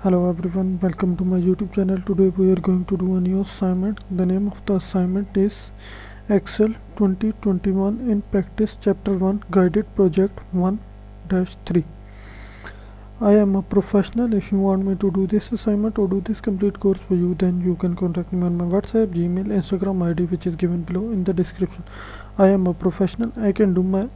Hello everyone, welcome to my YouTube channel. Today we are going to do a new assignment. The name of the assignment is Excel 2021 in Practice Chapter 1 Guided Project 1-3. I am a professional. If you want me to do this assignment or do this complete course for you, then you can contact me on my WhatsApp, Gmail, Instagram ID, which is given below in the description. I am a professional. I can do my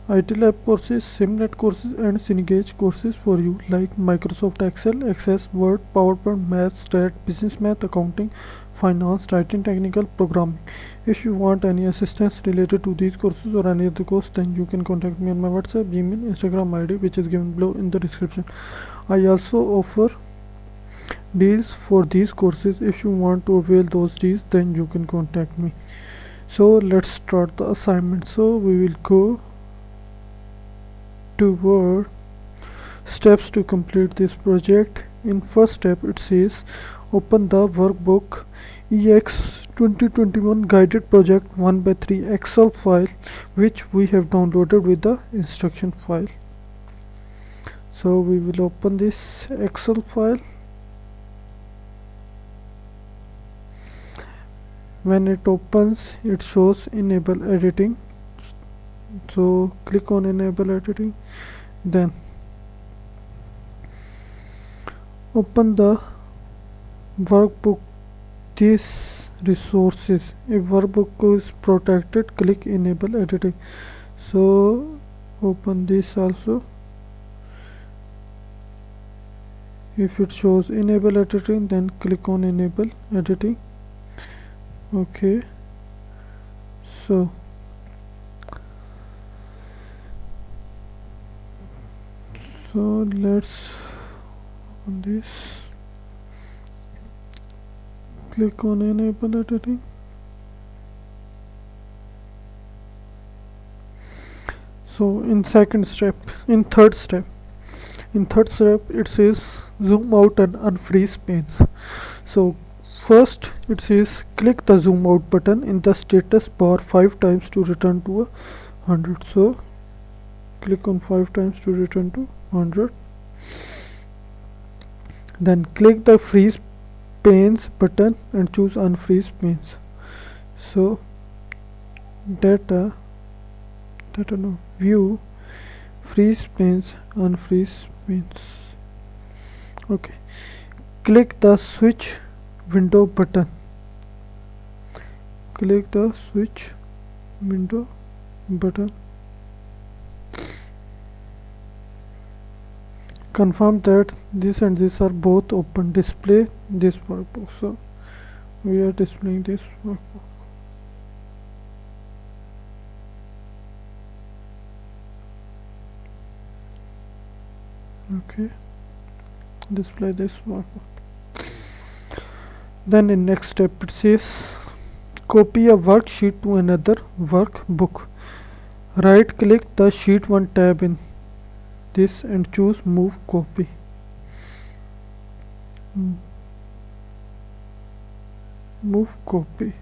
Mytlab courses, Simnet courses and Cengage courses for you like Microsoft Excel, Access, Word, PowerPoint, Math, Stat, Business Math, Accounting, Finance, Writing, Technical, Programming. If you want any assistance related to these courses or any other course, then you can contact me on my WhatsApp, Gmail, Instagram ID, which is given below in the description. I also offer deals for these courses. If you want to avail those deals, then you can contact me. So let's start the assignment. So we will go toward steps to complete this project. In first step, it says open the workbook EX 2021 guided project 1/3 Excel file, which we have downloaded with the instruction file. So we will open this Excel file. When it opens, it shows enable editing. So click on enable editing, then open the workbook. These resources, if workbook is protected, click enable editing. So open this also. If it shows enable editing, then click on enable editing. Okay, so let's on this, click on enable editing. So in third step it says zoom out and unfreeze panes. So first it says click the zoom out button in the status bar 5 times to return to 100. So click on 5 times to return to 100. Then click the freeze panes button and choose unfreeze panes. So view, freeze panes, unfreeze panes. Okay, click the switch window button. Click the switch window button. Confirm that this and this are both open. Display this workbook. So we are displaying this workbook. Okay, display this workbook. Then in next step it says copy a worksheet to another workbook. Right click the sheet 1 tab in this and choose move copy. Move copy.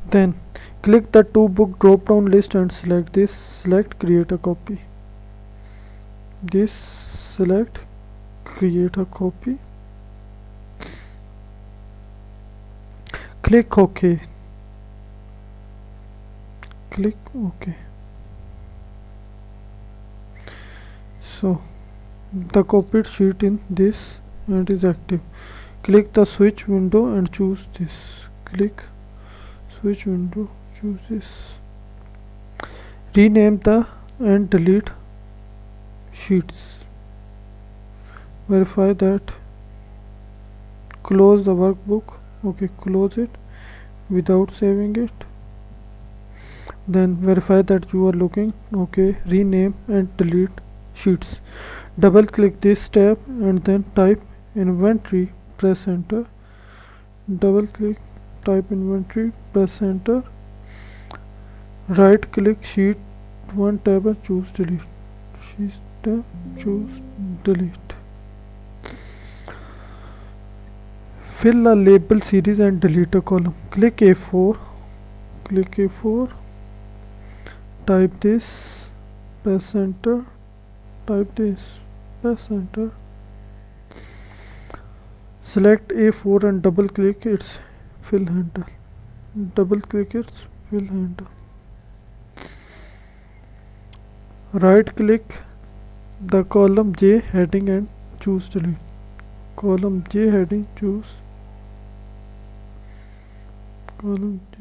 Then click the to book drop down list and select this. Select create a copy. This select create a copy. Click OK. Click OK. So the copied sheet in this and is active. Click the switch window and choose this. Click switch window, choose this. Rename the and delete sheets. Verify that. Close the workbook. Okay, close it without saving it. Then verify that you are looking. Okay, rename and delete sheets. Double click this tab and then type inventory, press enter. Double click, type inventory, press enter. Right click sheet 1 tab and choose delete. Sheet tab, choose delete. Fill a label series and delete a column. Click A4. Click A4. Type this, press enter. Type this. press enter. Select A4 and double click its fill handle. Double click its fill handle. Right click the column J heading and choose delete. Column J heading, choose column J,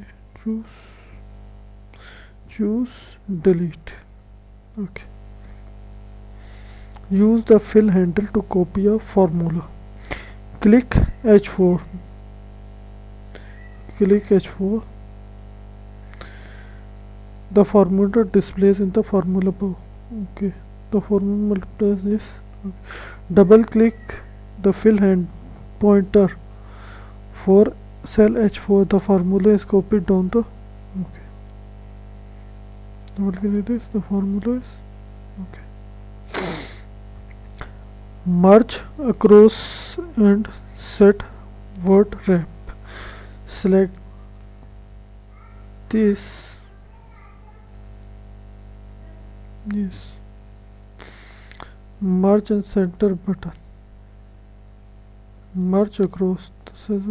choose delete. Okay. Use the fill handle to copy a formula. Click H4. Click H4. The formula displays in the formula bar. Okay. The formula does this. Okay. Double click the fill hand pointer for cell H4. The formula is copied down the. Okay. Double click this. The formula is. Okay. Merge across and set word wrap. Select this. Merge and center button. Merge across. This is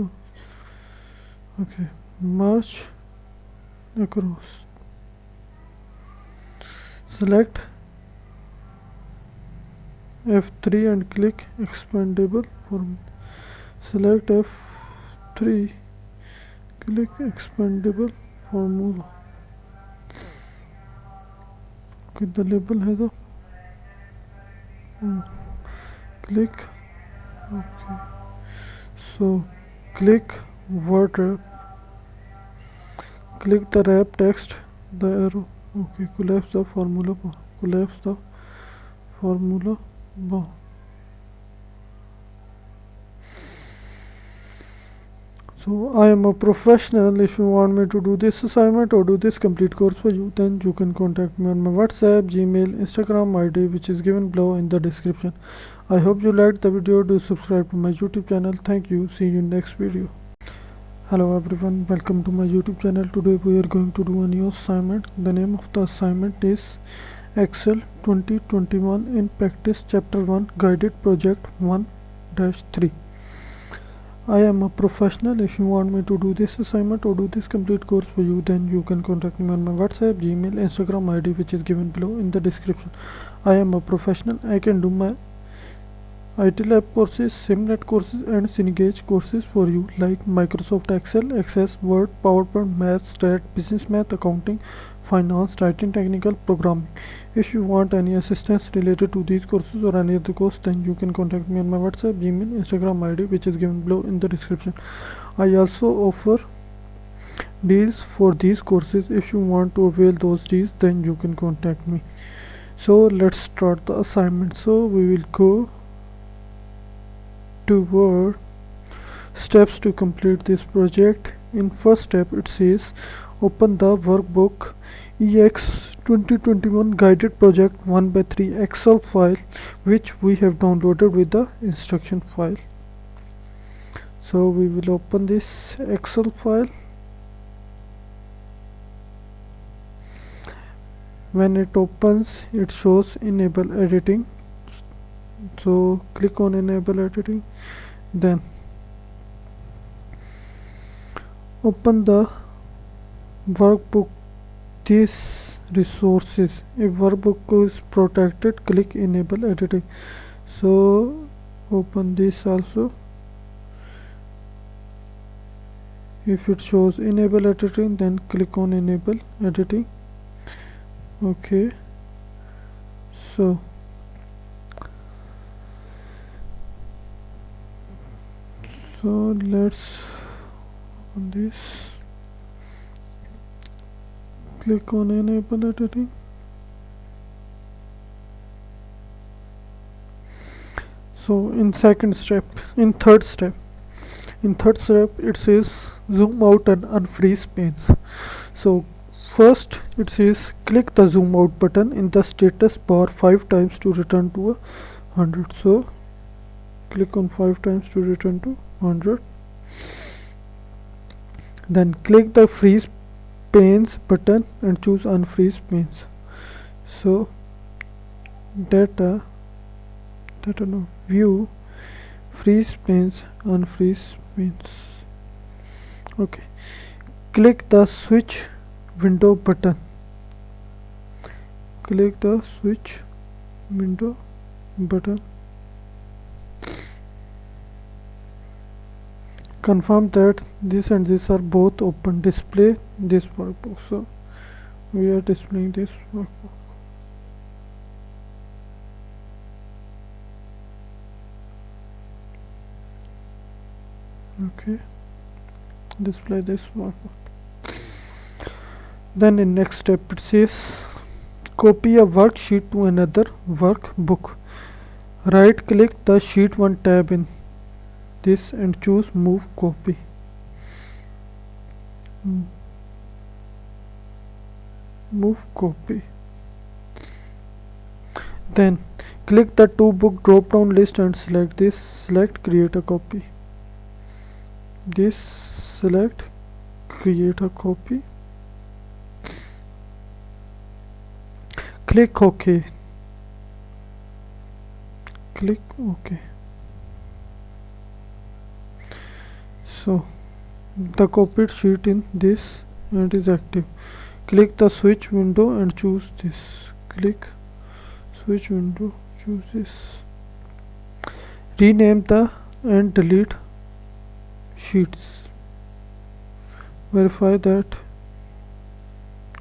okay. Merge across. Select F3 and click expandable formula. Select F3, click expandable formula. Okay, the label has a click. Okay, so click word wrap. Click the wrap text, the arrow. Okay, collapse the formula bar. Collapse the formula bar. So I am a professional. If you want me to do this assignment or do this complete course for you, then you can contact me on my WhatsApp, Gmail, Instagram ID, which is given below in the description. I hope you liked the video. Do subscribe to my YouTube channel. Thank you. See you in next video. Hello everyone, welcome to my YouTube channel. Today we are going to do a new assignment. The name of the assignment is Excel 2021 in Practice Chapter 1 Guided Project 1-3. I am a professional. If you want me to do this assignment or do this complete course for you, then you can contact me on my WhatsApp, Gmail, Instagram ID, which is given below in the description. I am a professional. I can do my Mytlab courses, Simnet courses and Cengage courses for you, like Microsoft Excel, Access, Word, PowerPoint, Math, Stat, Business Math, Accounting, Finance, Writing, Technical, Programming. If you want any assistance related to these courses or any other course, then you can contact me on my WhatsApp, Gmail, Instagram ID, which is given below in the description. I also offer deals for these courses. If you want to avail those deals, then you can contact me. So let's start the assignment. So we will go toward steps to complete this project. In first step, it says open the workbook EX 2021 guided project 1/3 Excel file, which we have downloaded with the instruction file. So we will open this Excel file. When it opens, it shows enable editing. So click on enable editing, then open the workbook. These resources, if workbook is protected, click enable editing. So open this also. If it shows enable editing, then click on enable editing. Okay, so let's open this. Click on enable editing. So in third step, it says zoom out and unfreeze panes. So first it says click the zoom out button in the status bar 5 times to return to 100. So click on 5 times to return to 100. Then click the freeze panes button and choose unfreeze panes. So data I don't know. View, freeze panes, unfreeze panes. Okay. Click the switch window button. Click the switch window button. Confirm that this and this are both open. Display this workbook. So we are displaying this workbook. Okay, display this workbook. Then in next step it says copy a worksheet to another workbook. Right click the sheet 1 tab in this and choose move copy. Move copy. Then click the to book drop down list and select this. Select create a copy. This select create a copy. Click OK. Click OK. So the copied sheet in this and is active. Click the switch window and choose this. Click switch window, choose this. Rename the and delete sheets. Verify that.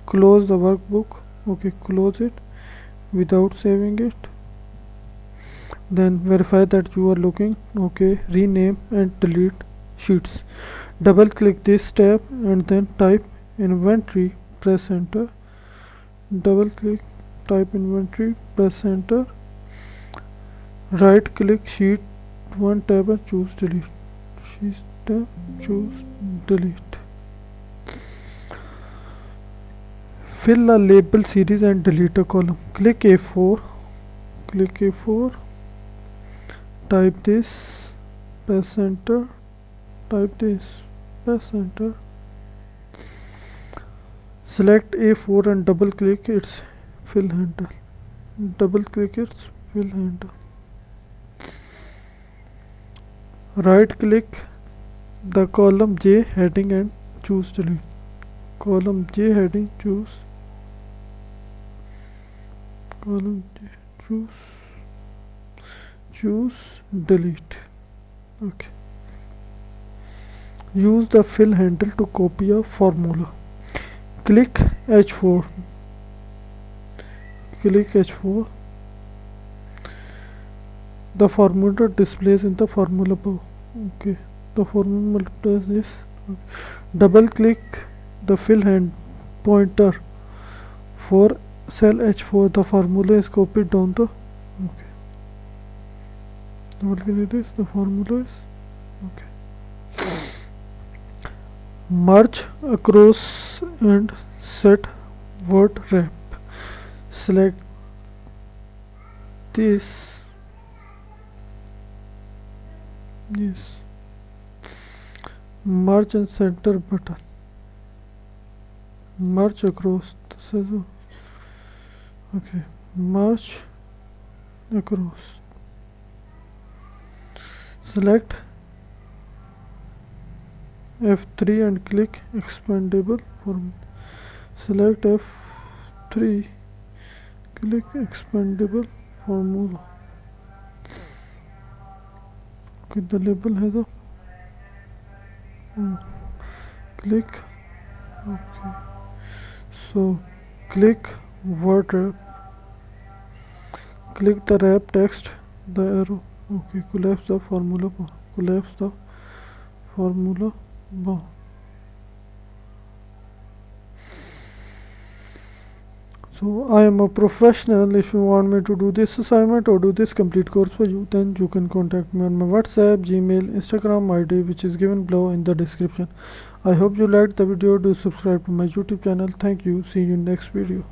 Close the workbook. Okay, close it without saving it. Then verify that you are looking. Okay, rename and delete sheets. Double click this tab and then type inventory, press enter. Double click, type inventory, press enter. Right click sheet 1 tab and choose delete. Sheet tab, choose delete. Fill a label series and delete a column. Click A4. Click A4. Type this, press enter. Type this, press enter. Select A4 and double click its fill handle. Double click its fill handle. Right click the column J heading and choose delete. Column J heading, choose column J, choose delete. Okay. Use the fill handle to copy a formula. Click H4. Click H4. The formula displays in the formula bar. Okay, the formula does this. Okay. Double click the fill hand pointer for cell H4. The formula is copied down the. Okay. Double click this. The formula is. Okay. Merge across and set word wrap. Select this. Yes. Merge and center button. Merge across. Okay. Merge across. Select F3 and click expandable formula. Select F3, click expandable formula. Okay, the label has a click. Okay, so click word wrap. Click the wrap text, the arrow. Okay, collapse the formula bar. Collapse the formula bar. So I am a professional. If you want me to do this assignment or do this complete course for you, then you can contact me on my WhatsApp, Gmail, Instagram ID, which is given below in the description. I hope you liked the video. Do subscribe to my YouTube channel. Thank you. See you in next video.